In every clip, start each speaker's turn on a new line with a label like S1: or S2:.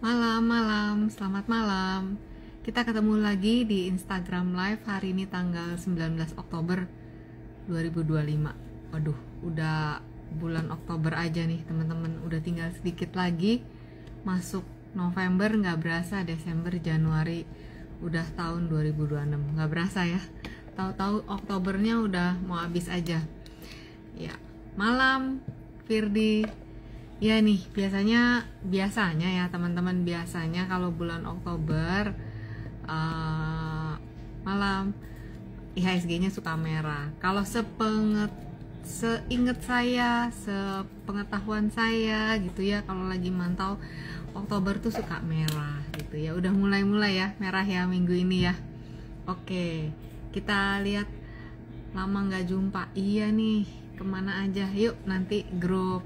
S1: Malam, selamat malam. Kita ketemu lagi di Instagram Live hari ini tanggal 19 Oktober 2025. Waduh, udah bulan Oktober aja nih teman-teman. Udah tinggal sedikit lagi masuk November, nggak berasa Desember, Januari udah tahun 2026. Nggak berasa ya. Tahu-tahu Oktobernya udah mau habis aja. Ya, malam Firdi. Ya nih, biasanya ya teman-teman, biasanya kalau bulan Oktober malam IHSG-nya suka merah. Kalau seinget saya, sepengetahuan saya gitu ya, kalau lagi mantau Oktober tuh suka merah gitu ya. Udah mulai ya merah ya minggu ini ya. Oke, kita lihat, lama nggak jumpa. Iya nih, kemana aja? Yuk nanti grup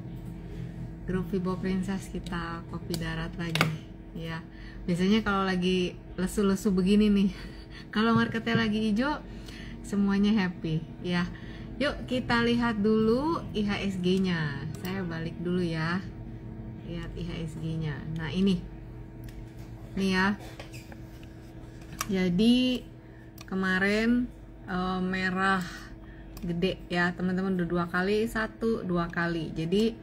S1: Vibo Princess kita kopi darat lagi ya. Biasanya kalau lagi lesu-lesu begini nih, kalau marketnya lagi hijau, semuanya happy ya. Yuk kita lihat dulu IHSG-nya. Saya balik dulu ya, lihat IHSG-nya. Nah ini ya. Jadi kemarin merah gede ya teman-teman, udah 2 kali. Jadi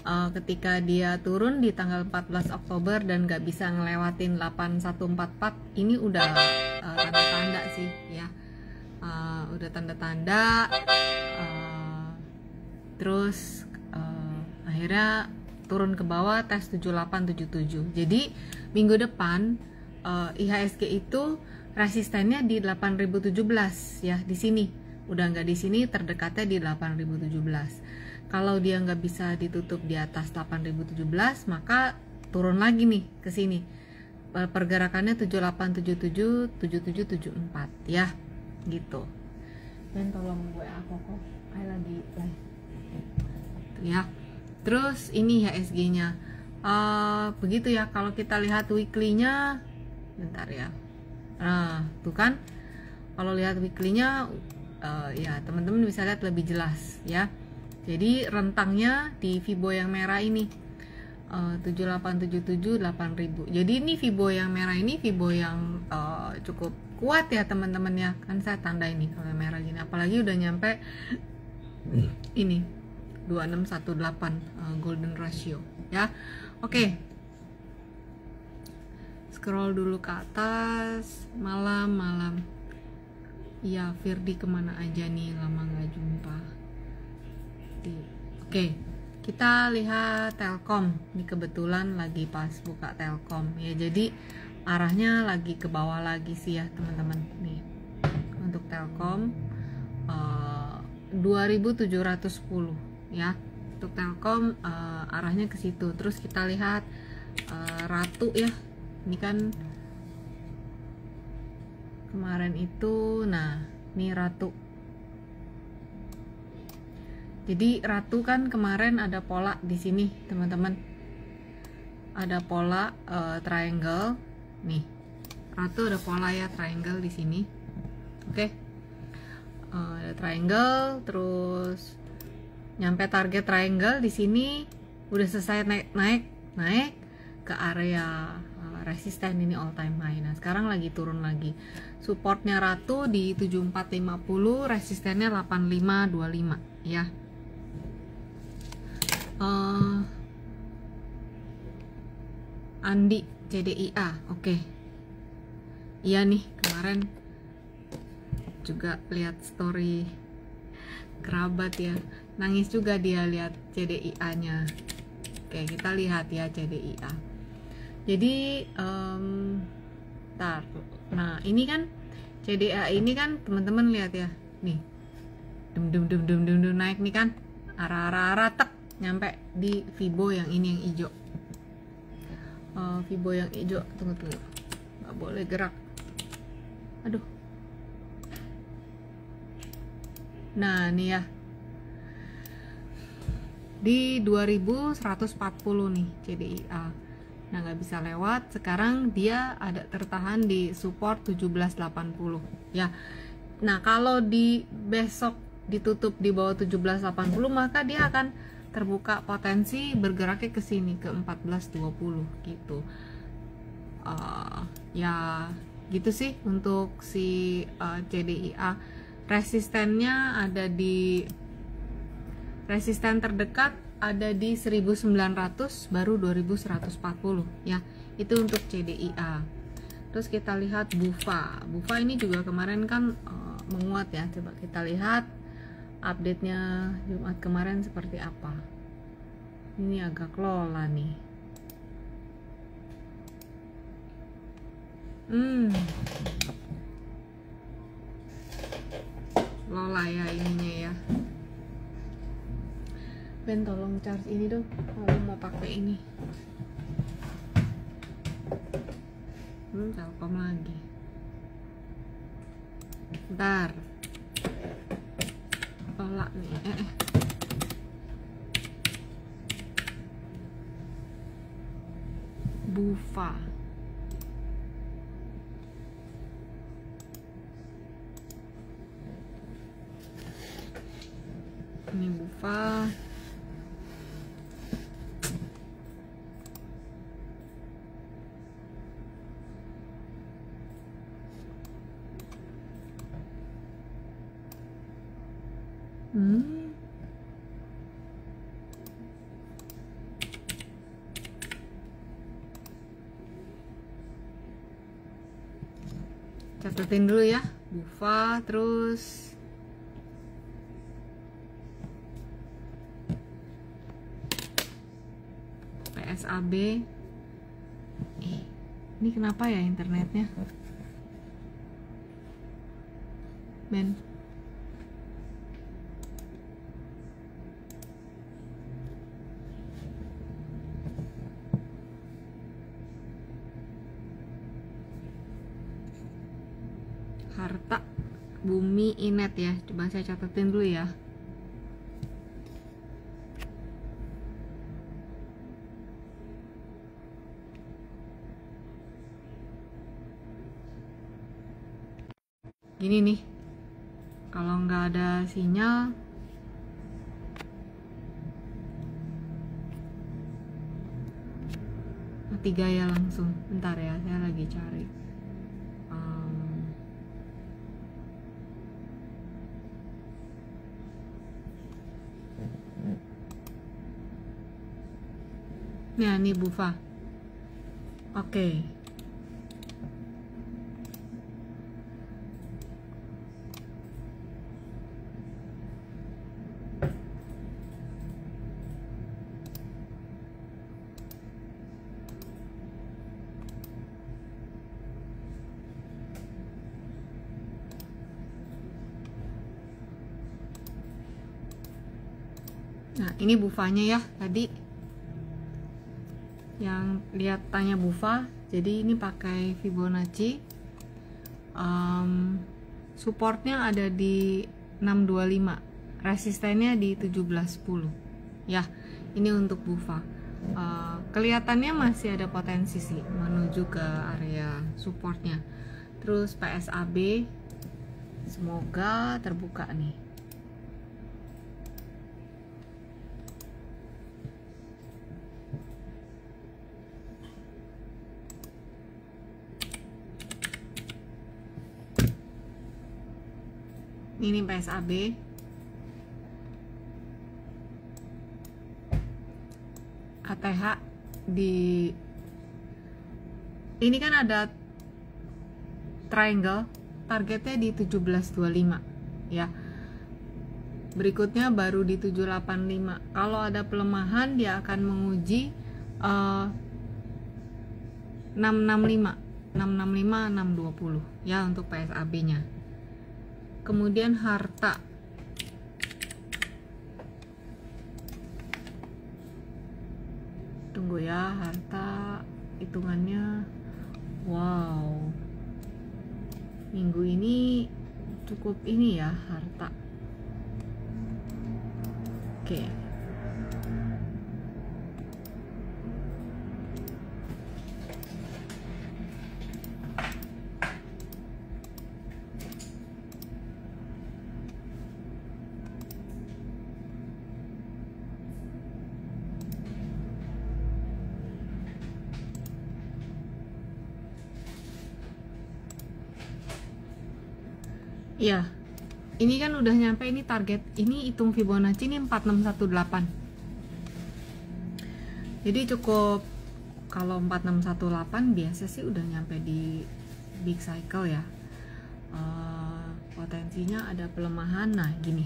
S1: ketika dia turun di tanggal 14 Oktober dan nggak bisa ngelewatin 8144, ini udah tanda-tanda sih ya, udah tanda-tanda. Terus akhirnya turun ke bawah, tes 7877. Jadi minggu depan IHSG itu resistennya di 8017 ya, di sini. Udah nggak di sini, terdekatnya di 8017. Kalau dia nggak bisa ditutup di atas 8017, maka turun lagi nih ke sini. Pergerakannya 7877, 7774 ya, gitu. Dan tolong gue kok kayak lagi live ya. Terus ini IHSG-nya begitu ya. Kalau kita lihat weekly-nya, bentar ya. Nah, tuh kan, kalau lihat weekly-nya ya teman-teman bisa lihat lebih jelas ya. Jadi rentangnya di Fibo yang merah ini 7877 8000. Jadi ini Fibo yang merah ini Fibo yang cukup kuat ya teman-teman ya. Kan saya tanda ini kalau merah gini, apalagi udah nyampe ini 2618 golden ratio ya. Oke. Scroll dulu ke atas. Malam. Iya, Firdi kemana aja nih, lama nggak jumpa. Oke, kita lihat Telkom. Ini kebetulan lagi pas buka Telkom ya, jadi arahnya lagi ke bawah lagi sih ya teman-teman. Nih untuk Telkom 2710 ya. Untuk Telkom arahnya ke situ. Terus kita lihat Ratu ya. Ini kan kemarin itu, nah ini Ratu. Jadi Ratu kan kemarin ada pola di sini teman-teman, ada pola triangle nih. Ratu ada pola ya triangle di sini. Oke. Ada triangle, terus nyampe target triangle di sini, udah selesai naik ke area resisten, ini all time high. Nah sekarang lagi turun lagi. Supportnya Ratu di 7450, resistennya 8525 ya. Andi CDIA, oke. Iya nih, kemarin juga lihat story kerabat ya, nangis juga dia lihat CDIA-nya. Oke, kita lihat ya CDIA. Jadi nah ini kan CDIA ini kan teman-teman lihat ya, nih dum naik nih kan, arah tek nyampe di Fibo yang ini, yang hijau. Fibo yang hijau, tunggu, nggak boleh gerak, aduh. Nah nih ya, di 2140 nih CDIA. Nah nggak bisa lewat. Sekarang dia ada tertahan di support 1780 ya. Nah kalau di besok ditutup di bawah 1780, maka dia akan terbuka potensi bergeraknya ke sini ke 1420 gitu. ya gitu sih untuk si CDIA. Resistennya ada di resisten terdekat ada di 1900 baru 2140 ya. Itu untuk CDIA. Terus kita lihat BUFA. BUFA ini juga kemarin kan menguat ya. Coba kita lihat update-nya Jumat kemarin seperti apa. Ini agak lola nih. Lola ya ininya ya. Ben tolong charge ini dong kalau mau pakai ini. Telkom lagi. Bentar. Lola nih. BUFA. Ini BUFA. Catetin dulu ya, BUFA, terus PSAB. Ini kenapa ya internetnya, Ben? Harta Bumi Inet ya, coba saya catetin dulu ya. Gini nih, kalau nggak ada sinyal mati gaya langsung. Bentar ya, saya lagi cari. Nah, ini BUFA. Oke. Nah, ini BUFA-nya ya tadi. Yang lihat tanya BUFA, jadi ini pakai Fibonacci. Supportnya ada di 625, resistennya di 1710 ya. Ini untuk BUFA. Kelihatannya masih ada potensi sih menuju ke area supportnya. Terus PSAB semoga terbuka nih. Ini PSAB. ATH di ini kan ada triangle, targetnya di 1725 ya. Berikutnya baru di 785. Kalau ada pelemahan dia akan menguji 665 620 ya untuk PSAB nya. Kemudian harta, tunggu ya, harta hitungannya. Wow, minggu ini cukup ini ya harta. Oke. Iya, ini kan udah nyampe, ini target, ini hitung Fibonacci ini 4618. Jadi cukup, kalau 4618 biasa sih udah nyampe di big cycle ya. Potensinya ada pelemahan. Nah gini,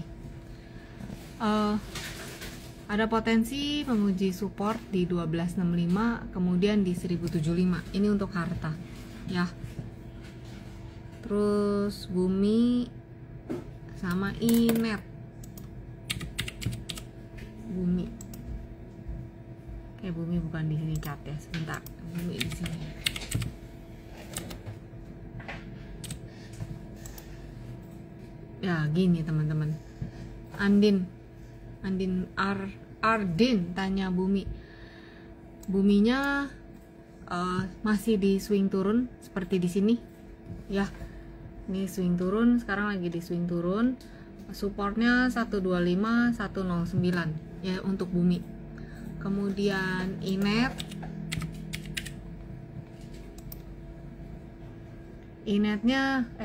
S1: ada potensi menguji support di 1265, kemudian di 1075. Ini untuk harta ya. Terus bumi sama inet. Bumi, kayak bumi bukan di sini cat ya, sebentar. Bumi di sini. Ya gini teman-teman, Ardin tanya bumi, buminya masih di swing turun seperti di sini ya. Ini swing turun, sekarang lagi di swing turun. Supportnya 125 109 ya untuk bumi. Kemudian inetnya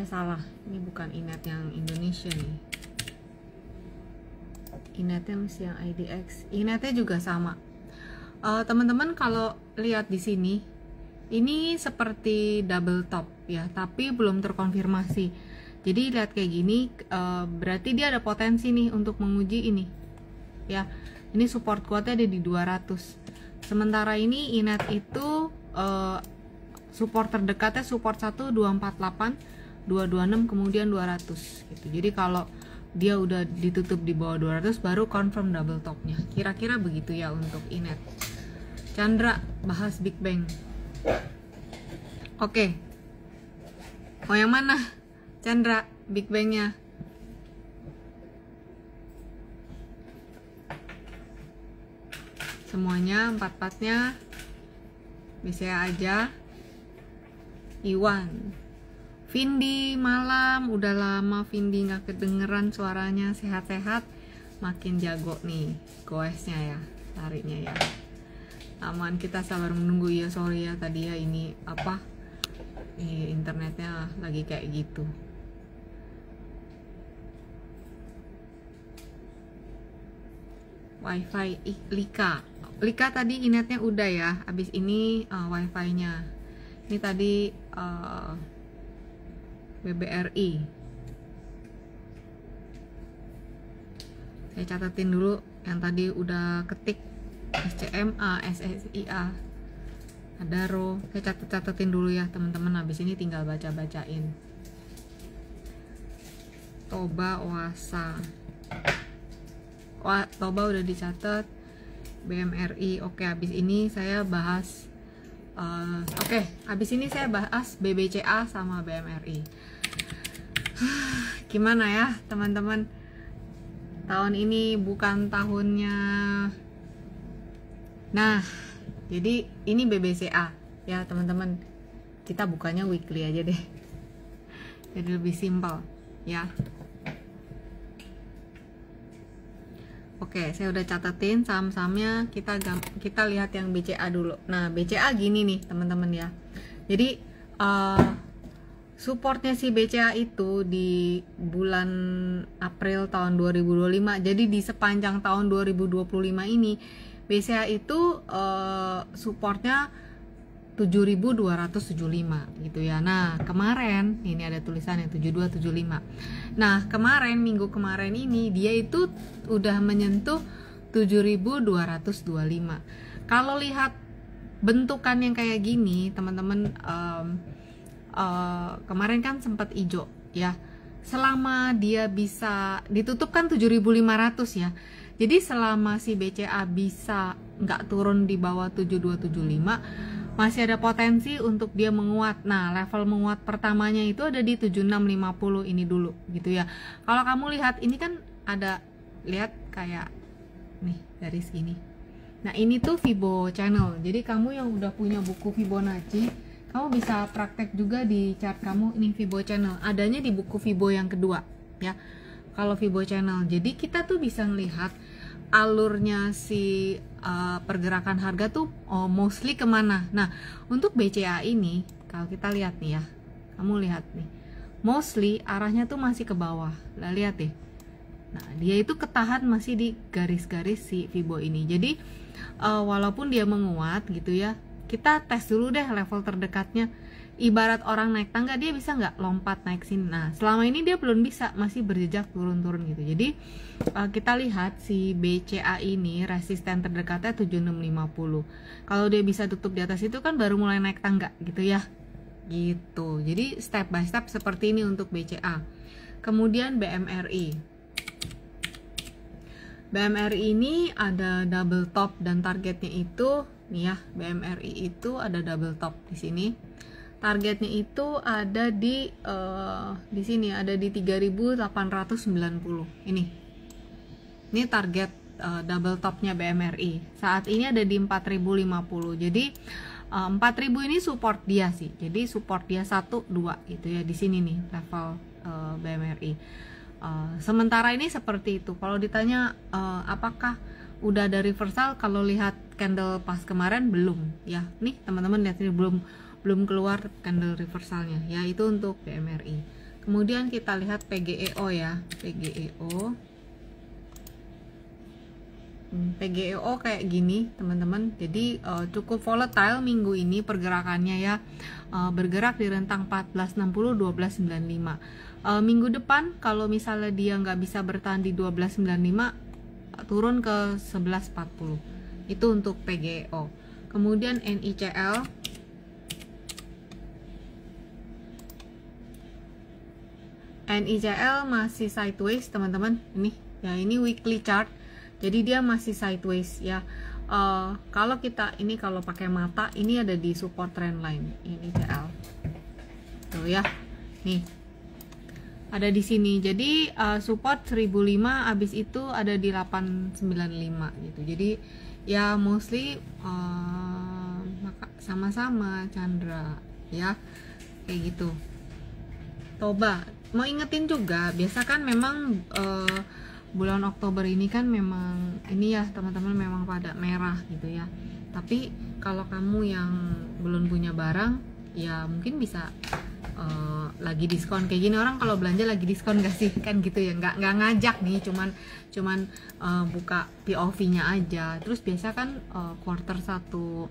S1: salah, ini bukan inet yang Indonesia nih. Inetnya masih yang IDX. Inetnya juga sama. Teman-teman kalau lihat di sini, ini seperti double top ya, tapi belum terkonfirmasi. Jadi lihat kayak gini, berarti dia ada potensi nih untuk menguji ini ya. Ini support kuatnya ada di 200. Sementara ini inet itu support terdekatnya support 1 248, 226, kemudian 200 gitu. Jadi kalau dia udah ditutup di bawah 200 baru confirm double topnya. Kira-kira begitu ya untuk inet. Chandra bahas Big Bang. Oke. Mau yang mana? Chandra, Big Bang-nya. Semuanya, empat-empatnya. Bisa aja. Iwan. Vindi malam, udah lama Vindi nggak kedengeran suaranya. Sehat-sehat, makin jago nih goesnya ya, larinya ya. Aman, kita sabar menunggu ya. Sorry ya tadi ya, ini apa, internetnya lagi kayak gitu. Wifi Lika tadi inetnya udah ya. Abis ini wifi nya ini tadi BBRI. Saya catetin dulu yang tadi udah ketik. SCMA, SSIA, Adaro. Saya catetin dulu ya teman-teman. Habis ini tinggal baca-bacain. Toba, Oasa. Toba udah dicatat. BMRI. Oke, habis ini saya bahas habis ini saya bahas BBCA sama BMRI. Gimana ya teman-teman? Tahun ini bukan tahunnya. Nah, jadi ini BBCA ya teman-teman. Kita bukanya weekly aja deh. Jadi lebih simpel ya. Oke, saya udah catetin saham-sahamnya. Kita lihat yang BCA dulu. Nah, BCA gini nih teman-teman ya. Jadi supportnya si BCA itu di bulan April tahun 2025. Jadi di sepanjang tahun 2025 ini BCA itu supportnya 7.275 gitu ya. Nah kemarin ini ada tulisannya 7275. Nah kemarin, minggu kemarin ini dia itu udah menyentuh 7.225. Kalau lihat bentukan yang kayak gini teman-teman, kemarin kan sempat hijau ya. Selama dia bisa ditutup kan 7.500 ya. Jadi selama si BCA bisa nggak turun di bawah 7275, masih ada potensi untuk dia menguat. Nah, level menguat pertamanya itu ada di 7650 ini dulu gitu ya. Kalau kamu lihat ini kan ada, lihat kayak nih garis gini. Nah, ini tuh Fibo channel. Jadi kamu yang udah punya buku Fibonacci, kamu bisa praktek juga di chart kamu. Ini Fibo channel. Adanya di buku Fibo yang kedua ya. Kalau Fibo channel, jadi kita tuh bisa melihat alurnya si pergerakan harga tuh mostly kemana. Nah untuk BCA ini kalau kita lihat nih ya, kamu lihat nih mostly arahnya tuh masih ke bawah. Lah lihat deh. Nah, dia itu ketahan masih di garis-garis si Fibo ini. Jadi walaupun dia menguat gitu ya, kita tes dulu deh level terdekatnya. Ibarat orang naik tangga, dia bisa nggak lompat naik sini. Nah, selama ini dia belum bisa, masih berjejak turun-turun gitu. Jadi kita lihat si BCA ini resisten terdekatnya 7650. Kalau dia bisa tutup di atas itu kan baru mulai naik tangga gitu ya. Gitu. Jadi step by step seperti ini untuk BCA. Kemudian BMRI. BMRI ini ada double top dan targetnya itu nih ya, BMRI itu ada double top di sini. Targetnya itu ada di sini ada di 3890. Ini target double topnya BMRI. Saat ini ada di 4050. Jadi 4000 ini support dia sih. Jadi support dia 1 2 gitu ya di sini nih level BMRI. Sementara ini seperti itu. Kalau ditanya apakah udah ada reversal, kalau lihat candle pas kemarin belum ya. Nih teman-teman lihat ini belum keluar candle reversalnya ya, itu untuk BMRI. Kemudian kita lihat PGEO ya, PGEO kayak gini teman-teman. Jadi cukup volatile minggu ini pergerakannya ya, bergerak di rentang 1460 1295. Minggu depan kalau misalnya dia nggak bisa bertahan di 1295, turun ke 1140. Itu untuk PGEO. Kemudian NICL masih sideways teman-teman. Ini ya, ini weekly chart, jadi dia masih sideways ya. Kalau kita ini kalau pakai mata ini ada di support trend line NICL tuh ya, nih ada di sini. Jadi support 1005, habis itu ada di 895 gitu. Jadi ya mostly sama-sama Chandra ya, kayak gitu. Toba mau ingetin juga, biasa kan memang bulan Oktober ini kan memang ini ya teman-teman, memang pada merah gitu ya. Tapi kalau kamu yang belum punya barang ya mungkin bisa lagi diskon kayak gini. Orang kalau belanja lagi diskon gak sih kan gitu ya, nggak ngajak nih, cuman buka POV-nya aja. Terus biasa kan quarter 1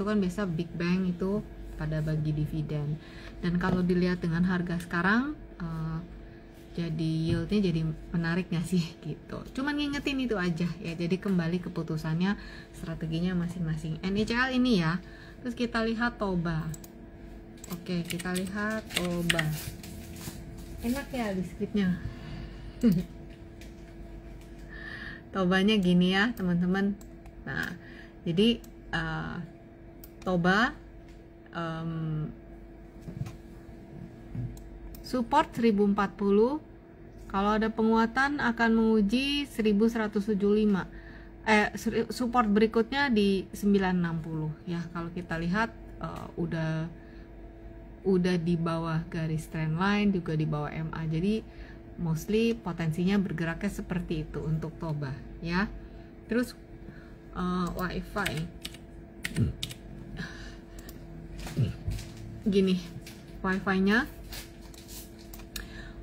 S1: kan biasa Big Bang itu pada bagi dividen. Dan kalau dilihat dengan harga sekarang jadi yieldnya jadi menarik gak sih gitu. Cuman ngingetin itu aja ya, jadi kembali keputusannya, strateginya masing-masing. NICL ini ya. Terus kita lihat Toba. Oke, kita lihat Toba. Enak ya di scriptnya. Tobanya gini ya teman-teman. Nah, jadi Toba support 1040, kalau ada penguatan akan menguji 1175. Support berikutnya di 960 ya. Kalau kita lihat udah di bawah garis trend line, juga di bawah MA. Jadi mostly potensinya bergeraknya seperti itu untuk Toba ya. Terus WiFi gini,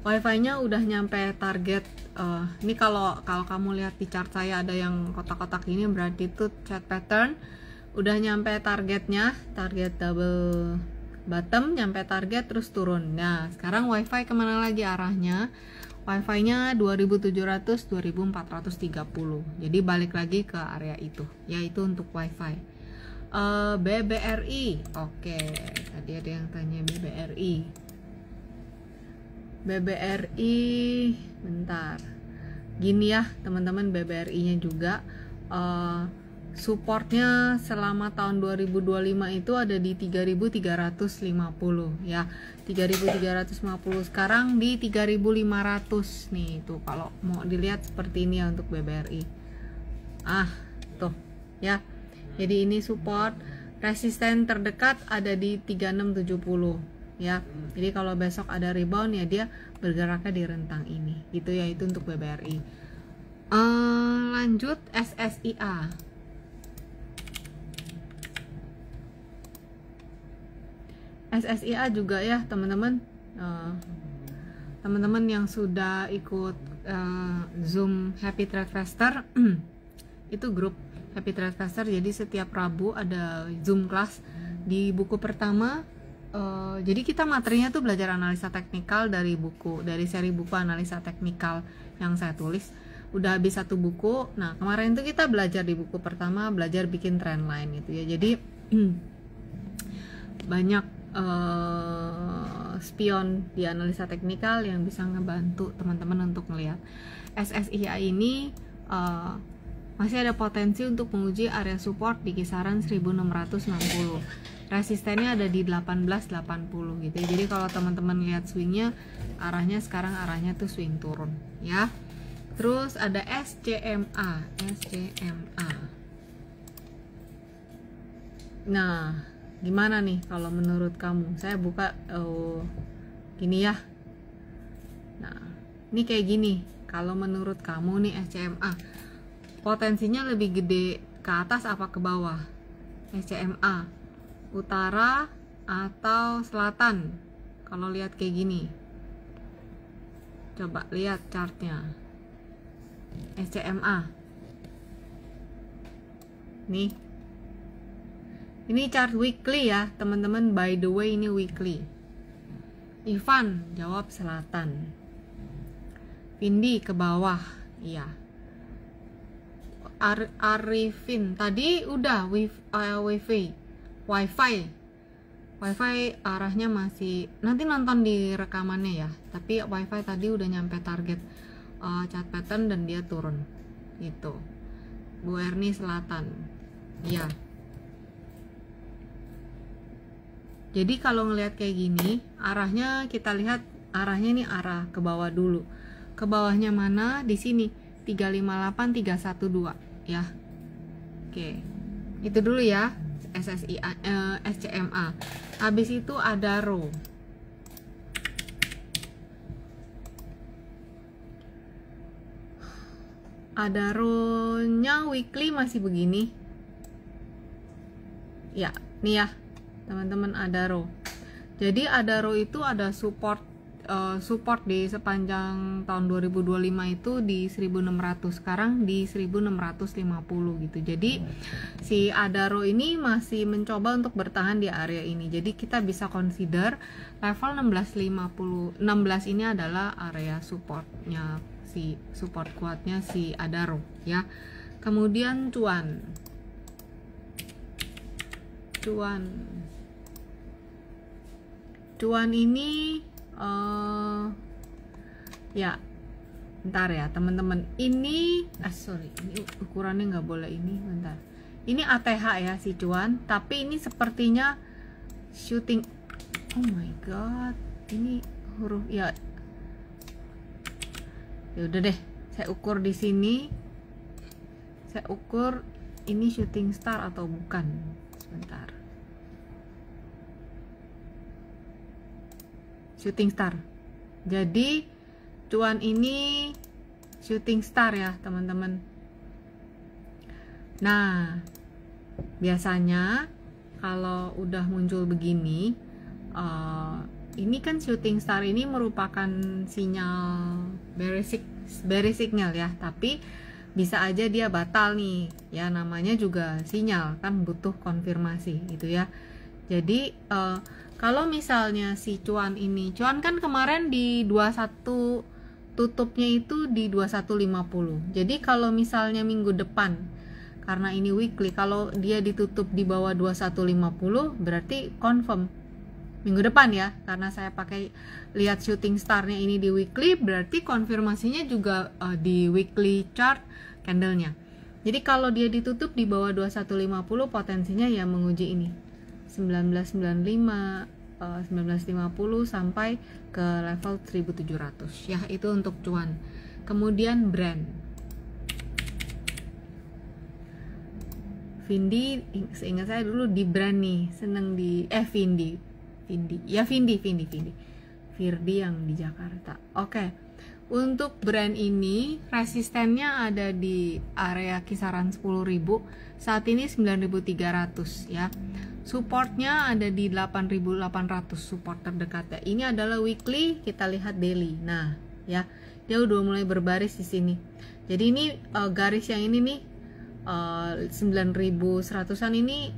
S1: Wi-Fi-nya udah nyampe target. Ini kalau kamu lihat di chart saya ada yang kotak-kotak ini, berarti itu chart pattern udah nyampe targetnya, target double bottom, nyampe target terus turun. Nah sekarang WiFi kemana lagi arahnya? WiFi-nya 2700 2430, jadi balik lagi ke area itu, yaitu untuk WiFi. BBRI, oke, tadi ada yang tanya BBRI, bentar, gini ya teman-teman, BBRI-nya juga supportnya selama tahun 2025 itu ada di 3350 ya, 3350, sekarang di 3500 nih. Itu kalau mau dilihat seperti ini ya untuk BBRI. Tuh ya. Jadi ini support, resisten terdekat ada di 3670 ya. Jadi kalau besok ada rebound ya dia bergeraknya di rentang ini gitu ya, itu untuk BBRI. Lanjut SSIA. SSIA juga ya teman-teman, teman-teman yang sudah ikut Zoom Happy Trade Faster itu grup Happy Trade Faster, jadi setiap Rabu ada Zoom class di buku pertama. Jadi kita materinya tuh belajar analisa teknikal dari seri buku analisa teknikal yang saya tulis. Udah habis satu buku. Nah kemarin tuh kita belajar di buku pertama, belajar bikin trendline gitu ya. Jadi banyak spion di analisa teknikal yang bisa ngebantu teman-teman untuk melihat SSIA ini. Masih ada potensi untuk menguji area support di kisaran 1660. Resistennya ada di 1880 gitu ya. Jadi kalau teman-teman lihat swingnya, arahnya tuh swing turun ya. Terus ada SCMA. Nah, gimana nih kalau menurut kamu? Saya buka gini ya. Nah, ini kayak gini. Kalau menurut kamu nih SCMA, potensinya lebih gede ke atas apa ke bawah? SCMA utara atau selatan? Kalau lihat kayak gini, coba lihat chartnya SCMA nih. Ini chart weekly ya teman-teman, by the way ini weekly. Ivan jawab selatan, Vindi ke bawah, iya. Arifin tadi udah wifi arahnya masih, nanti nonton di rekamannya ya, tapi wifi tadi udah nyampe target chart pattern dan dia turun gitu. Bu Erni selatan ya. Jadi kalau ngelihat kayak gini, arahnya kita lihat arahnya ini arah ke bawah dulu. Ke bawahnya mana? Di sini 358 312 ya. Oke. Itu dulu ya SCMA. Habis itu ada RO. Ada RO-nya weekly masih begini. Ya, nih ya. Teman-teman ada RO. Jadi ada RO itu ada support di sepanjang tahun 2025 itu di 1600, sekarang di 1650 gitu. Jadi si Adaro ini masih mencoba untuk bertahan di area ini. Jadi kita bisa consider level 1650, 16 ini adalah area supportnya, si support kuatnya si Adaro ya. Kemudian cuan ini ya bentar ya teman-teman, ini ini ukurannya nggak boleh, ini bentar, ini ATH ya si cuan, tapi ini sepertinya shooting, oh my god, ini huruf ya udah deh, saya ukur di sini, saya ukur ini shooting star atau bukan, sebentar. Shooting star. Jadi cuan ini shooting star ya teman-teman. Nah biasanya kalau udah muncul begini, ini kan shooting star ini merupakan sinyal bearish signal ya, tapi bisa aja dia batal nih ya, namanya juga sinyal kan, butuh konfirmasi gitu ya. Jadi kalau misalnya si cuan ini, cuan kan kemarin di 21 tutupnya itu di 2150. Jadi kalau misalnya minggu depan, karena ini weekly, kalau dia ditutup di bawah 2150 berarti confirm minggu depan ya, karena saya pakai lihat shooting starnya ini di weekly, berarti konfirmasinya juga di weekly chart candlenya. Jadi kalau dia ditutup di bawah 2150 potensinya ya menguji ini 1995, 1950 sampai ke level 1700 ya, itu untuk cuan. Kemudian brand Vindi, seingat saya dulu di brand nih, seneng di Vindi Firdi yang di Jakarta. Oke. Untuk brand ini resistennya ada di area kisaran 10.000, saat ini 9.300 ya. supportnya ada di 8.800 support terdekatnya. Ini adalah weekly, kita lihat daily. Nah, ya, dia udah mulai berbaris di sini. Jadi ini garis yang ini nih 9.100-an ini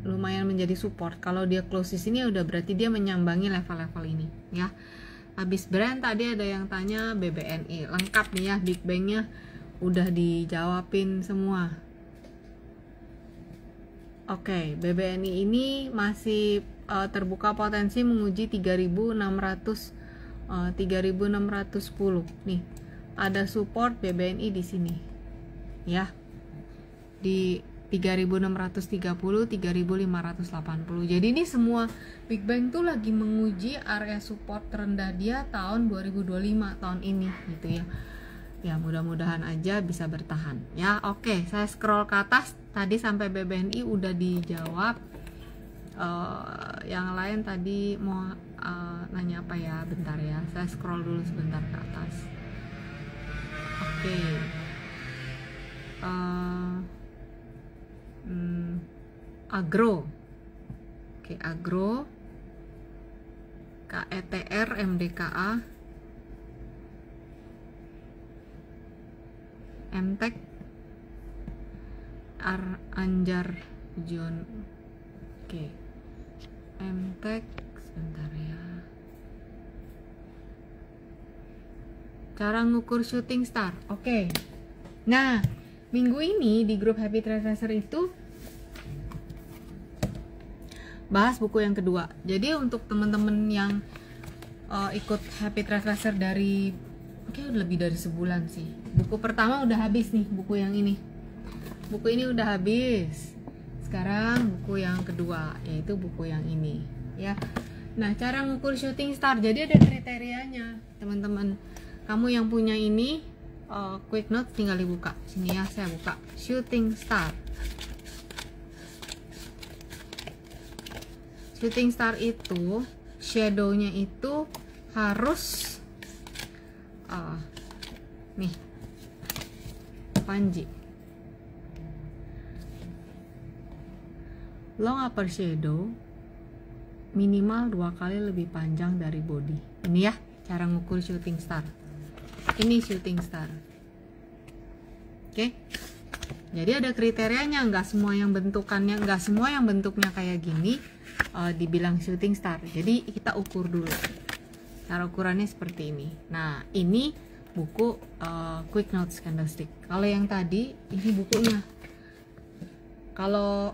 S1: lumayan menjadi support. Kalau dia close di sini udah berarti dia menyambangi level-level ini, ya. Habis Brand tadi ada yang tanya BBNI, lengkap nih ya, Big Bang-nya udah dijawabin semua. Oke, BBNI ini masih terbuka potensi menguji 3.610 nih. Ada support BBNI di sini, ya, di 3.630, 3.580. Jadi ini semua Big Bang tuh lagi menguji area support terendah dia tahun 2025, tahun ini gitu ya. Ya, mudah-mudahan aja bisa bertahan. Ya, oke, saya scroll ke atas tadi sampai BBNI udah dijawab. Yang lain tadi mau nanya apa ya? Bentar ya, saya scroll dulu sebentar ke atas. Oke. Agro. Oke, agro. KETR MDKA. MTEK Anjar John. Oke. MTEK sebentar ya. Cara ngukur shooting star. Oke. Nah, minggu ini di grup Happy Trade Racer itu bahas buku yang kedua. Jadi untuk teman-teman yang ikut Happy Trade Racer dari lebih dari sebulan sih. Buku pertama udah habis nih, buku yang ini. Buku ini udah habis. Sekarang buku yang kedua, yaitu buku yang ini, ya. Nah, cara ngukur shooting star. Jadi ada kriterianya, teman-teman. Kamu yang punya ini quick note tinggal dibuka. Sini ya, saya buka. Shooting star. Shooting star itu shadow-nya itu harus nih Panji, long upper shadow minimal 2 kali lebih panjang dari body. Ini ya cara ngukur shooting star. Ini shooting star. Oke. Jadi ada kriterianya, nggak semua yang bentuknya kayak gini dibilang shooting star. Jadi kita ukur dulu. Cara ukurannya seperti ini. Nah, ini buku Quick Notes Candlestick. Kalau yang tadi, ini bukunya. Kalau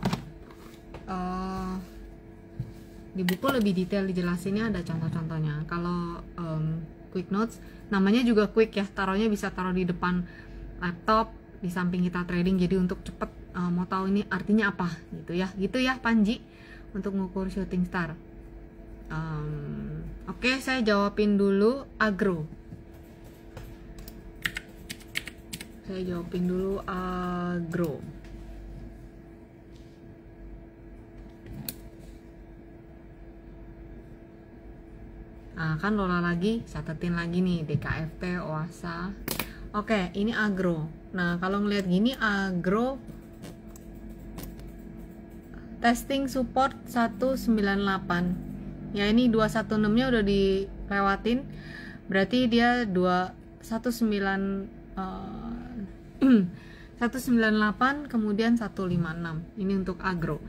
S1: di buku lebih detail dijelasinnya, ada contoh-contohnya. Kalau Quick Notes, namanya juga quick ya, taruhnya bisa taruh di depan laptop, di samping kita trading. Jadi untuk cepet mau tahu ini artinya apa gitu ya Panji, untuk ngukur shooting star. Oke, saya jawabin dulu agro. Nah, kan Lola lagi, catetin lagi nih DKFT, OASA. Oke, ini agro. Nah, kalau ngeliat gini agro testing support 198. Ya, ini 216-nya udah dilewatin. Berarti dia 198 kemudian 156. Ini untuk agro.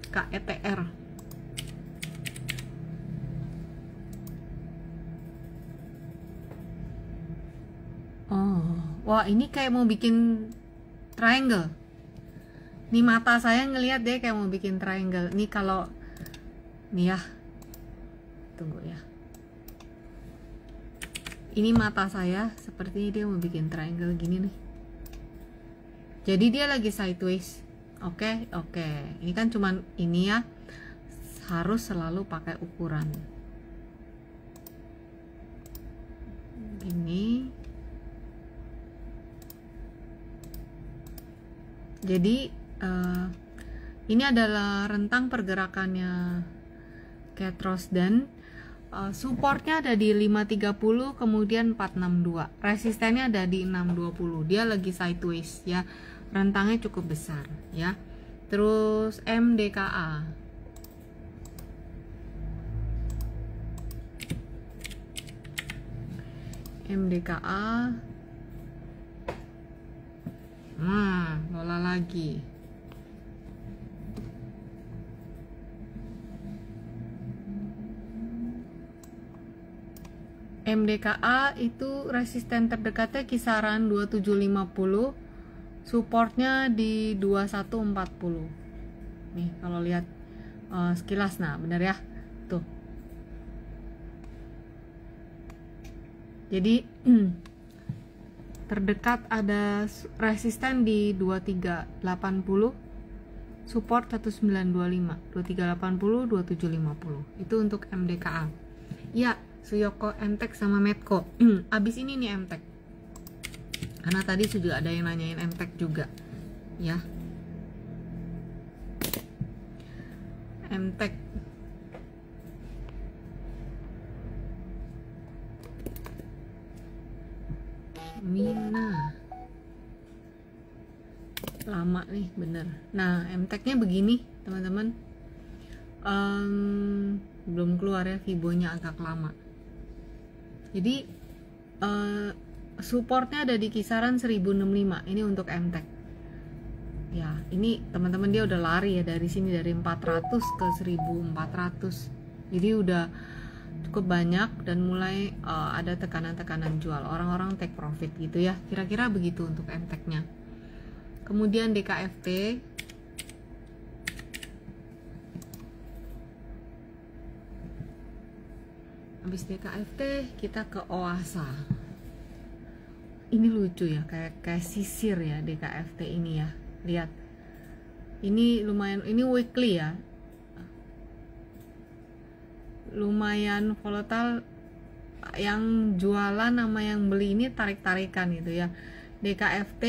S1: KETR. Oh, wah ini kayak mau bikin triangle. Nih mata saya ngelihat deh kayak mau bikin triangle. Nih kalau nih ya, tunggu ya. Ini mata saya seperti dia mau bikin triangle gini nih. Jadi dia lagi sideways. Oke. Ini kan cuman ini ya. Harus selalu pakai ukuran. Ini. Jadi ini adalah rentang pergerakannya Ketros dan supportnya ada di 530 kemudian 462, resistennya ada di 620. Dia lagi sideways ya, rentangnya cukup besar ya. Terus MDKA. MDKA. Lola lagi. MDKA itu resisten terdekatnya kisaran 2750, supportnya di 2140. Nih kalau lihat sekilas, nah bener ya tuh. Jadi terdekat ada resisten di 2380, support 1925, 2380, 2750. Itu untuk MDKA. Ya, Suyoko, MTEK sama Medco. Abis ini nih MTEK. Karena tadi sudah ada yang nanyain MTEK juga. Ya. MTEK. Mina. Lama nih, bener. Nah, MTEK-nya begini, teman-teman. Belum keluar ya, Fibonya agak lama. Jadi supportnya ada di kisaran 1065. Ini untuk MTEK. Ya, ini teman-teman dia udah lari ya dari sini, dari 400 ke 1400. Jadi udah cukup banyak dan mulai ada tekanan-tekanan jual. Orang-orang take profit gitu ya. Kira-kira begitu untuk MTEK-nya. Kemudian DKFT. Habis DKFT kita ke OASA. Ini lucu ya, kayak sisir ya DKFT ini ya. Lihat. Ini lumayan, ini weekly ya. Lumayan volatile, yang jualan sama yang beli ini tarik-tarikan gitu ya. DKFT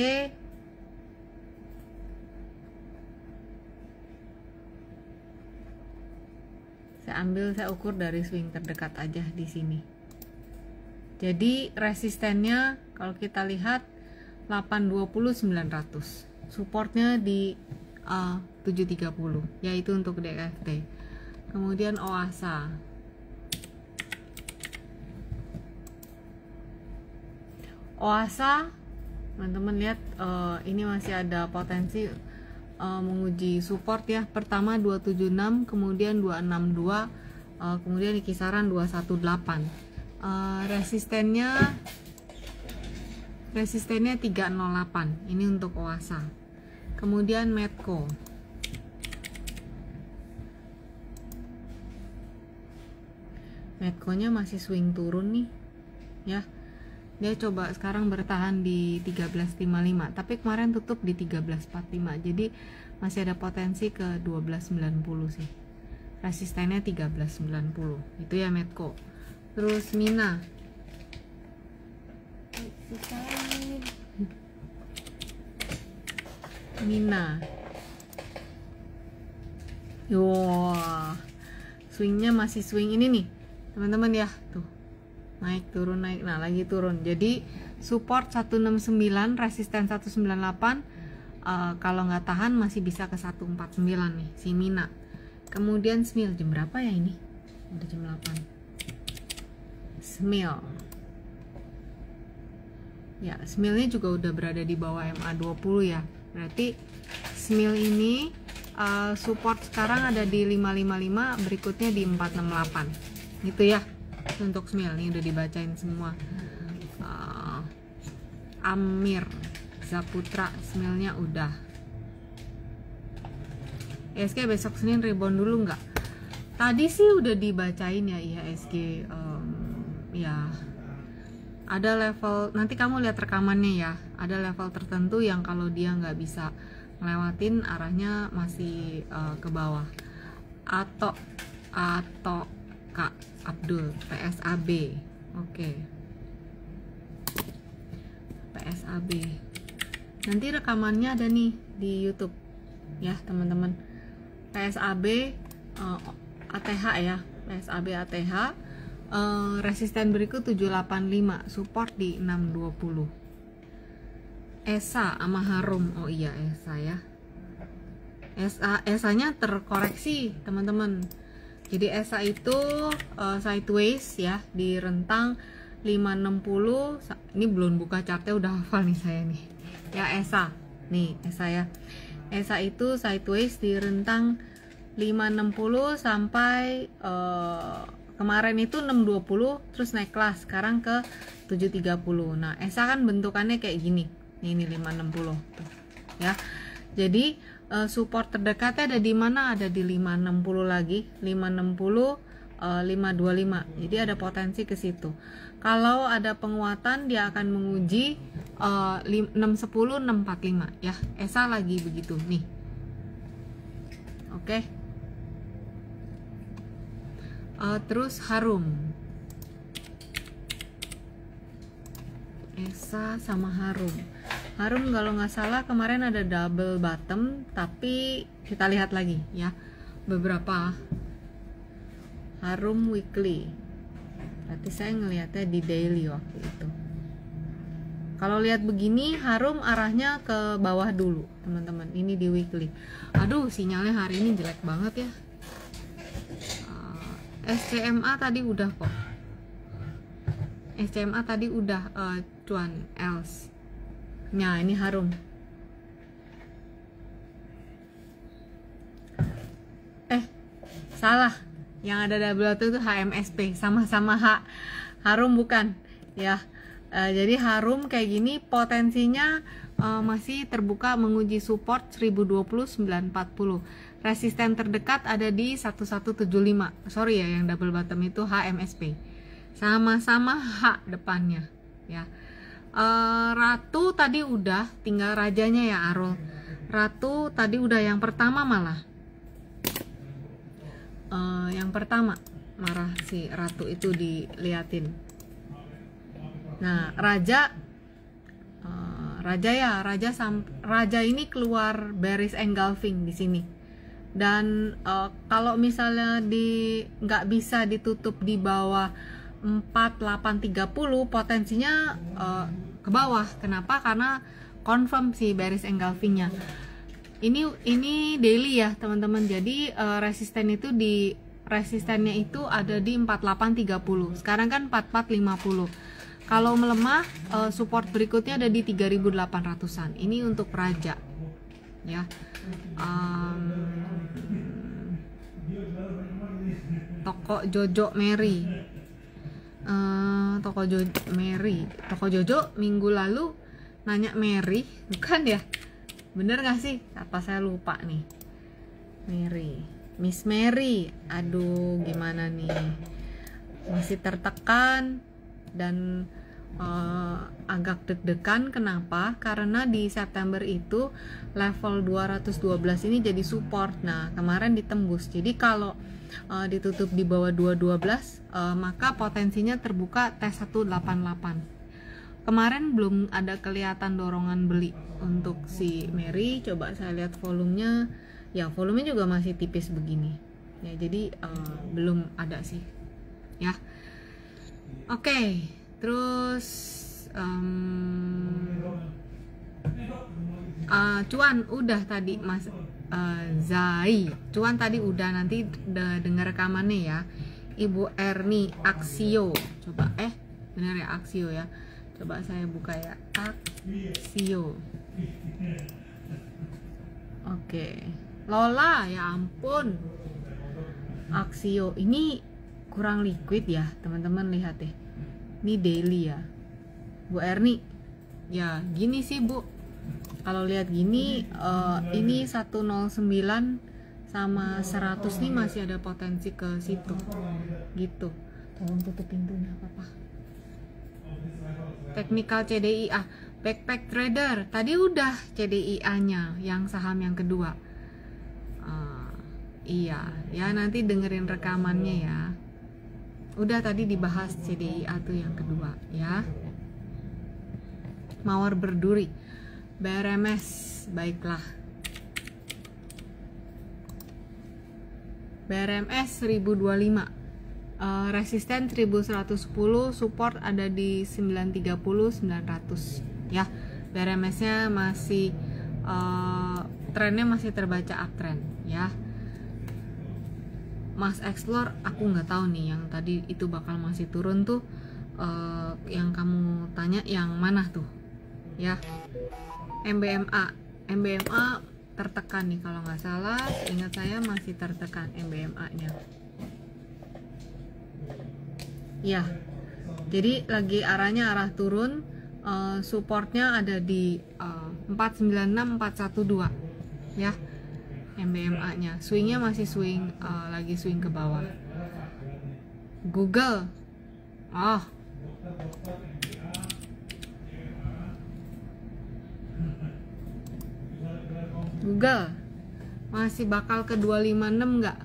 S1: saya ukur dari swing terdekat aja di sini. Jadi resistennya kalau kita lihat 820 900, supportnya di 730, yaitu untuk DKFT. Kemudian OASA. OASA, teman-teman lihat ini masih ada potensi menguji support ya. Pertama 276, kemudian 262, kemudian di kisaran 218. Resistennya 308. Ini untuk OASA. Kemudian Medco. Medco-nya masih swing turun nih ya. Dia coba sekarang bertahan di 1355, tapi kemarin tutup di 1345. Jadi masih ada potensi ke 1290 sih. Resistennya 1390. Itu ya Medco. Terus Mina. Mina. Wah. Swingnya masih swing ini nih, teman-teman ya. Tuh. Naik turun naik, nah lagi turun. Jadi support 169, resisten 198. Kalau nggak tahan masih bisa ke 149 nih si Mina. Kemudian SMIL, jam berapa ya ini? Udah jam 8. SMIL. Ya, SMIL-nya juga udah berada di bawah MA20 ya. Berarti SMIL ini support sekarang ada di 555, berikutnya di 468. Gitu ya. Untuk SMIL ini udah dibacain semua. Amir Zaputra, SMIL-nya udah. IHSG besok Senin rebound dulu nggak? Tadi sih udah dibacain ya IHSG. Ya ada level, nanti kamu lihat rekamannya ya. Ada level tertentu yang kalau dia nggak bisa ngelewatin, arahnya masih ke bawah. Atau Kak Abdul, PSAB. Oke. PSAB. Nanti rekamannya ada nih di YouTube ya, teman-teman. PSAB ATH ya. PSAB ATH resisten berikut 785, support di 620. ESA sama Harum. Oh iya, ESA ya. SA-nya terkoreksi teman-teman. Jadi SA itu sideways ya di rentang 560. Ini belum buka chartnya udah hafal nih saya nih ya. SA nih, SA ya, SA itu sideways di rentang 560 sampai kemarin itu 620, terus naik kelas sekarang ke 730. Nah SA kan bentukannya kayak gini nih, ini 560 tuh ya. Jadi support terdekatnya ada di mana? Ada di 560 lagi, 560, 525. Jadi ada potensi ke situ. Kalau ada penguatan dia akan menguji 610, 645 ya. ESA lagi begitu nih. Oke. Terus Harum. ESA sama Harum. Harum kalau nggak salah kemarin ada double bottom, tapi kita lihat lagi ya beberapa. Harum weekly, berarti saya ngelihatnya di daily waktu itu. Kalau lihat begini Harum arahnya ke bawah dulu teman-teman. Ini di weekly. Aduh sinyalnya hari ini jelek banget ya. SCMA tadi udah kok. SCMA tadi udah cuan else. Nah ini Harum. Salah. Yang ada double itu HMSP, sama-sama Harum bukan ya. Jadi Harum kayak gini potensinya masih terbuka menguji support 1020 940. Resisten terdekat ada di 1175. Sorry ya, yang double bottom itu HMSP. Sama-sama H depannya ya. Ratu tadi udah, tinggal rajanya ya Arul. Ratu tadi udah yang pertama malah. Yang pertama marah si Ratu itu diliatin. Nah raja raja ini keluar bearish engulfing di sini. Dan kalau misalnya nggak bisa ditutup di bawah 4830, potensinya ke bawah. Kenapa? Karena confirm si bearish engulfingnya. Ini daily ya teman-teman. Jadi resistennya itu ada di 4830. Sekarang kan 4450. Kalau melemah support berikutnya ada di 3800-an. Ini untuk raja ya. Toko Jojo Mary. Toko Jojo minggu lalu nanya Mary, bukan ya? Bener gak sih? Apa saya lupa nih? Miss Mary. Aduh gimana nih? Masih tertekan dan agak deg-degan. Kenapa? Karena di September itu level 212 ini jadi support. Nah kemarin ditembus. Jadi kalau ditutup di bawah 212 maka potensinya terbuka tes 188. Kemarin belum ada kelihatan dorongan beli untuk si Mary. Coba saya lihat volumenya. Ya volumenya juga masih tipis begini ya. Jadi belum ada sih ya. Oke. Terus cuan udah tadi Mas Zai. Cuan tadi udah, nanti dengar rekamannya ya. Ibu Erni Aksio. Coba bener ya Aksio ya. Coba saya buka ya, Aksio. Oke. Lola, ya ampun. Aksio ini kurang liquid ya, teman-teman lihat deh. Ini daily ya. Bu Erni. Ya, gini sih, Bu. Kalau lihat gini ini 109 sama 100 nih masih ada potensi ke situ. Gitu. Tolong tutup pintunya, Papa. Technical CDIA, Backpack Trader tadi udah CDIA-nya yang saham yang kedua. Iya, ya nanti dengerin rekamannya ya. Udah tadi dibahas CDIA tuh yang kedua ya. Mawar berduri, BRMS, baiklah. BRMS 1025. Resisten 1110, support ada di 930 900 ya. BRMS nya masih trennya masih terbaca uptrend ya. Mas Explore aku nggak tahu nih, yang tadi itu bakal masih turun tuh, yang kamu tanya yang mana tuh ya. MBMA tertekan nih kalau nggak salah, ingat saya masih tertekan MBMA nya ya. Jadi lagi arahnya arah turun. Supportnya ada di 496412 ya. MBMA nya swingnya masih swing, lagi swing ke bawah. Google Google masih bakal ke 256 nggak?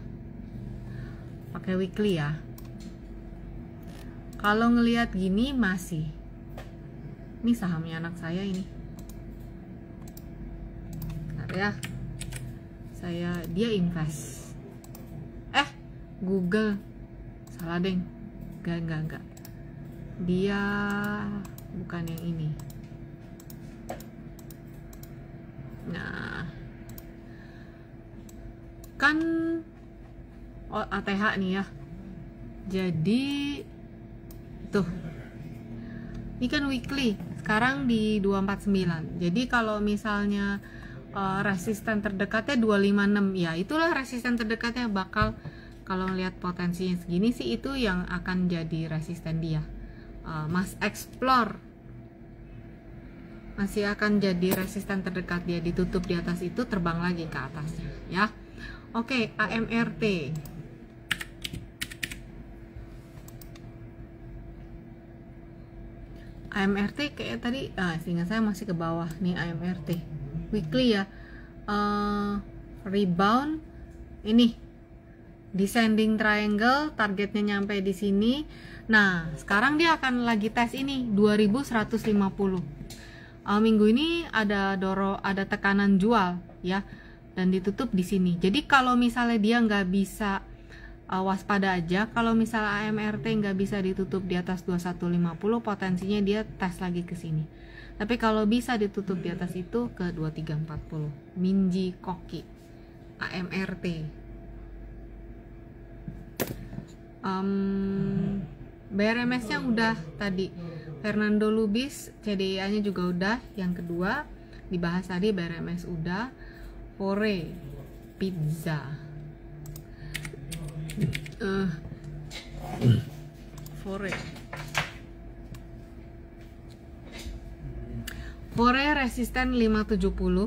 S1: Pakai weekly ya. Kalau ngelihat gini masih. Ini sahamnya anak saya ini. Bentar ya. Dia invest. Google. Salah deng. Enggak. Dia bukan yang ini. Nah. Kan ATH nih ya. Jadi tuh. Ini kan weekly. Sekarang di 249. Jadi kalau misalnya resisten terdekatnya 256, ya itulah resisten terdekatnya. Bakal kalau lihat potensinya segini sih, itu yang akan jadi resisten dia. Mas Explore masih akan jadi resisten terdekat, dia ditutup di atas itu, terbang lagi ke atasnya ya. Oke, AMRT. AMRT kayak tadi, seingat saya masih ke bawah nih AMRT. Weekly ya, rebound ini descending triangle, targetnya nyampe di sini. Nah, sekarang dia akan lagi tes ini 2150. Minggu ini ada tekanan jual ya, dan ditutup di sini. Jadi kalau misalnya dia nggak bisa, waspada aja. Kalau misalnya AMRT nggak bisa ditutup di atas 2150, potensinya dia tes lagi ke sini. Tapi kalau bisa ditutup di atas itu ke 2340. Minji Koki AMRT. BRMS nya udah tadi. Fernando Lubis CDIA nya juga udah. Yang kedua dibahas tadi, BRMS udah. Fore Pizza. Fore resisten 570.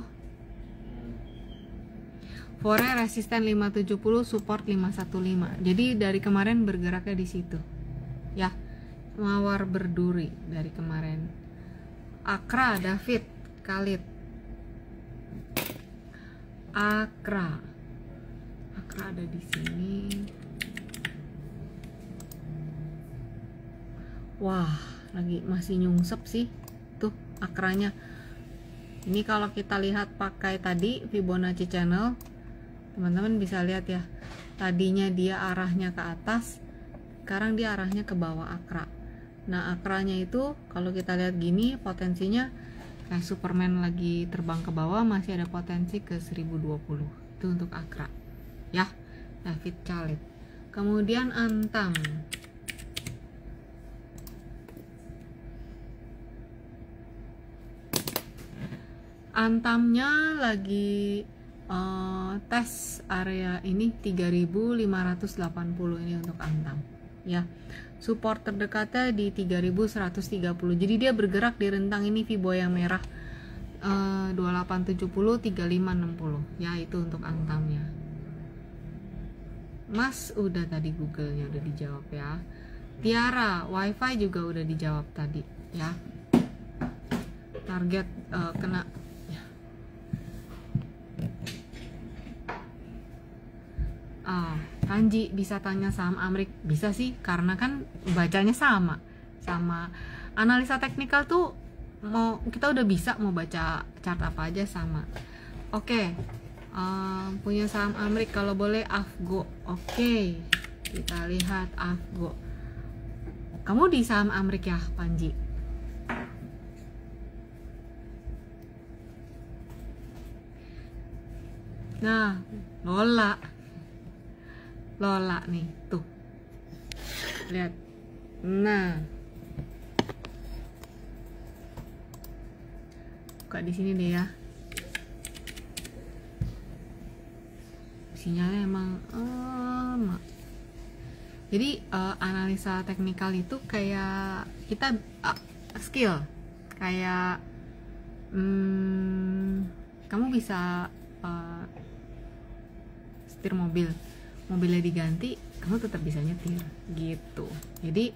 S1: Fore resisten 570, support 515. Jadi dari kemarin bergeraknya di situ. Ya. Mawar berduri dari kemarin. Akra David Khalid. Akra ada di sini. Wah, lagi masih nyungsep sih tuh akranya. Ini kalau kita lihat pakai tadi Fibonacci channel, teman-teman bisa lihat ya. Tadinya dia arahnya ke atas, sekarang dia arahnya ke bawah akra. Nah, akranya itu kalau kita lihat gini, potensinya kayak Superman lagi terbang ke bawah, masih ada potensi ke 1020. Itu untuk akra. Ya, David Khalid. Kemudian Antam. Antamnya lagi tes area ini 3580 ini untuk Antam. Ya. Support terdekatnya di 3130. Jadi dia bergerak di rentang ini Fibo yang merah, 2870 3560. Ya, itu untuk Antamnya. Mas udah tadi, Google-nya udah dijawab ya. Tiara, WiFi juga udah dijawab tadi ya. Target kena ya. Panji bisa tanya saham Amrik, bisa sih, karena kan bacanya sama analisa teknikal tuh, mau kita udah bisa mau baca chart apa aja sama. Oke. Punya saham Amrik kalau boleh Afgo. Oke, kita lihat Afgo. Kamu di saham Amrik ya, Panji? Nah, Lola nih, tuh. Lihat. Nah. Buka di sini deh ya. Sinyalnya emang jadi analisa teknikal itu kayak kita skill, kayak kamu bisa setir mobilnya diganti, kamu tetap bisa nyetir gitu. Jadi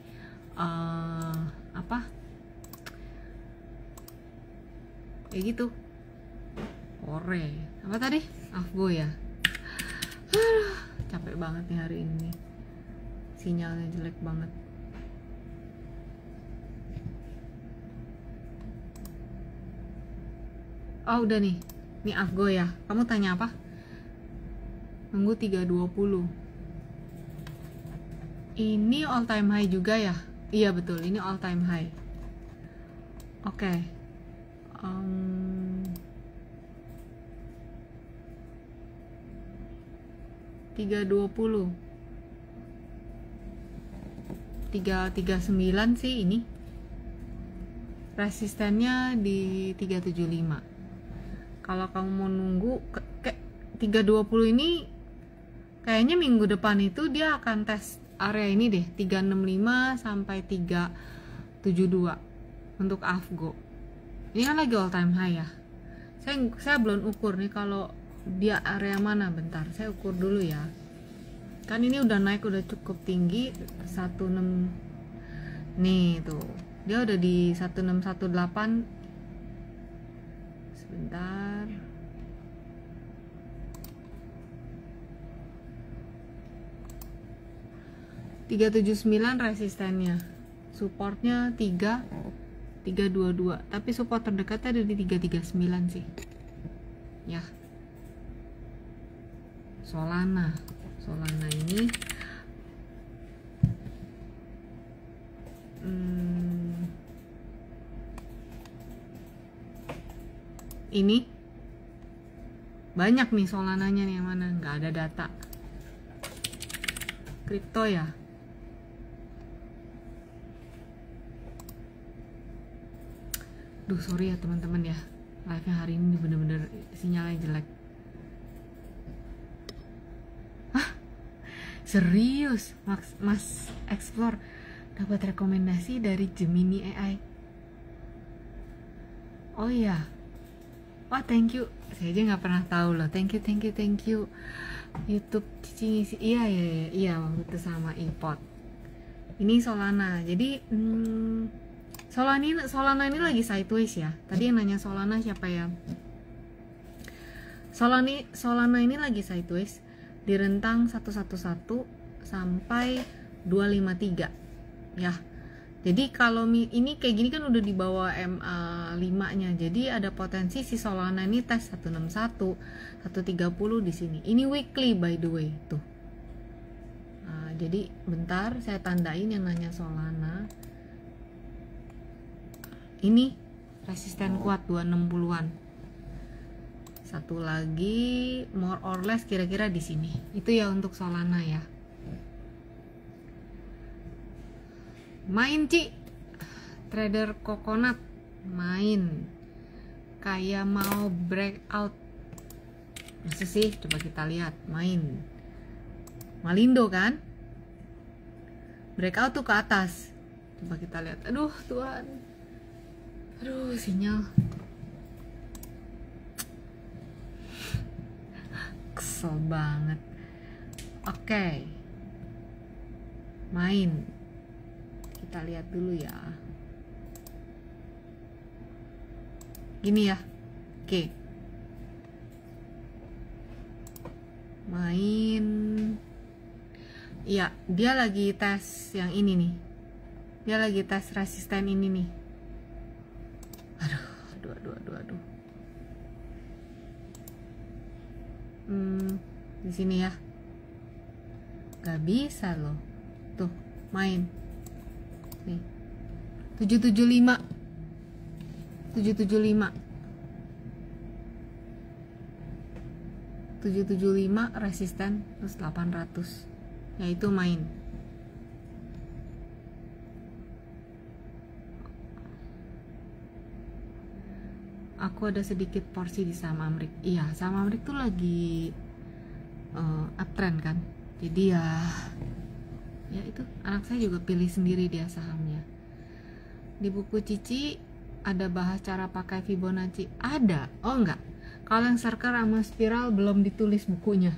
S1: kayak gitu. Apa tadi? Avgo ya. Capek banget nih hari ini, sinyalnya jelek banget. Oh udah nih Avgo ya. Kamu tanya apa? Nunggu 320. Ini all time high juga ya? Iya betul, ini all time high. Oke. 320 339 sih ini. Resistennya di 375. Kalau kamu mau nunggu 320 ini kayaknya minggu depan itu dia akan tes area ini deh, 365 sampai 372 untuk Avgo. Ini kan lagi all time high ya. Saya belum ukur nih kalau dia area mana, bentar saya ukur dulu ya. Kan ini udah naik, udah cukup tinggi 16 nih tuh. Dia udah di 1618. Sebentar. $379 resistennya. Supportnya 322. Tapi support terdekatnya ada di 339 sih. Ya. Solana ini ini banyak nih Solananya nih, yang mana nggak ada data kripto ya. Duh sorry ya teman-teman ya, live-nya hari ini bener-bener sinyalnya jelek. Serius, Mas Explore dapat rekomendasi dari Gemini AI. Oh iya, wah thank you. Saya aja nggak pernah tahu loh. Thank you. YouTube Cici ngisi. Iya waktu itu sama iPod. Ini Solana. Jadi Solana ini lagi sideways ya. Tadi yang nanya Solana siapa ya? Solana ini lagi sideways di rentang 111 sampai 253 ya. Jadi kalau ini kayak gini kan udah di bawah MA5 nya, jadi ada potensi si Solana ini tes 161 130 di sini. Ini weekly by the way tuh. Nah, jadi bentar saya tandain yang nanya Solana. Ini resisten kuat 260-an. Satu lagi more or less kira-kira di sini. Itu ya untuk Solana ya. Main Ci, trader coconut main kayak mau breakout. Masa sih? Coba kita lihat. Main Malindo kan breakout tuh ke atas. Coba kita lihat. Aduh Tuhan, aduh sinyal, kesel banget. Oke, main kita lihat dulu ya. Gini ya. Oke. Main. Iya, dia lagi tes yang ini nih. Dia lagi tes resisten ini nih. Aduh. Di sini ya. Gak bisa loh. Tuh, main. Nih 775 775 775 resisten, terus 800, yaitu main. Aku ada sedikit porsi di saham Amrik. Iya, saham Amrik tuh lagi uptrend kan, jadi ya itu anak saya juga pilih sendiri dia sahamnya. Di buku Cici ada bahas cara pakai Fibonacci? Ada. Oh enggak, kalau yang circle sama spiral belum ditulis bukunya.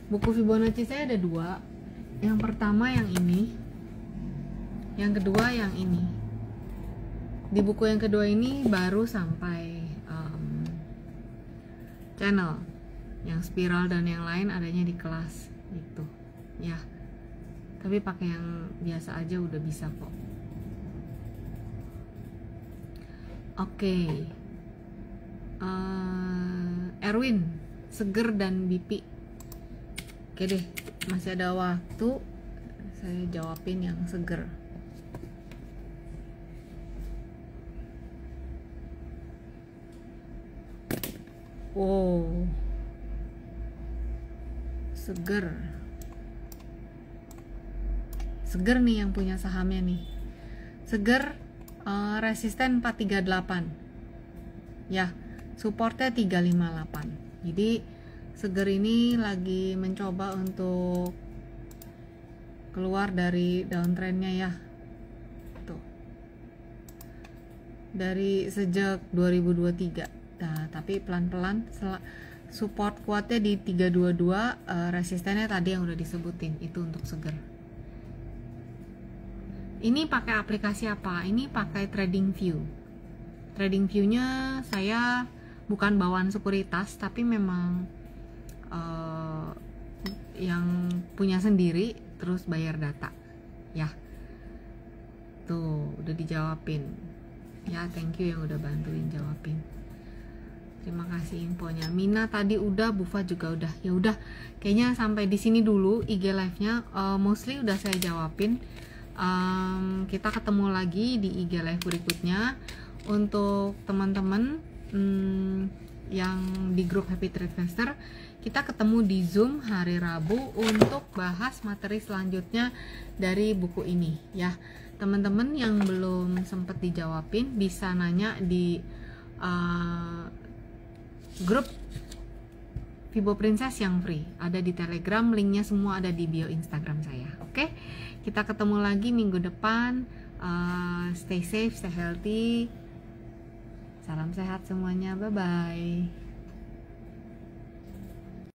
S1: Buku Fibonacci saya ada 2. Yang pertama yang ini, yang kedua yang ini. Di buku yang kedua ini baru sampai channel. Yang spiral dan yang lain adanya di kelas gitu ya, tapi pakai yang biasa aja udah bisa kok. Oke. Erwin, Seger dan BP. Oke deh, masih ada waktu, saya jawabin yang Seger. Wow, Seger nih yang punya sahamnya nih. Seger resisten 438 ya, supportnya 358. Jadi Seger ini lagi mencoba untuk keluar dari downtrendnya ya. Tuh, dari sejak 2023. Nah, tapi pelan-pelan support kuatnya di 322, resistennya tadi yang udah disebutin itu untuk Seger. Ini pakai aplikasi apa? Ini pakai TradingView. TradingView-nya saya bukan bawaan sekuritas, tapi memang yang punya sendiri, terus bayar data ya. Tuh udah dijawabin ya, thank you yang udah bantuin jawabin. Terima kasih infonya. Mina tadi udah, Bufa juga udah. Ya udah, kayaknya sampai di sini dulu IG live-nya. Mostly udah saya jawabin. Kita ketemu lagi di IG live berikutnya. Untuk teman-teman yang di grup Happy Trade Investor, kita ketemu di Zoom hari Rabu untuk bahas materi selanjutnya dari buku ini ya. Teman-teman yang belum sempat dijawabin bisa nanya di grup Fibo Princess yang free, ada di Telegram, linknya semua ada di bio Instagram saya. Oke, kita ketemu lagi minggu depan. Stay safe, stay healthy, salam sehat semuanya, bye bye.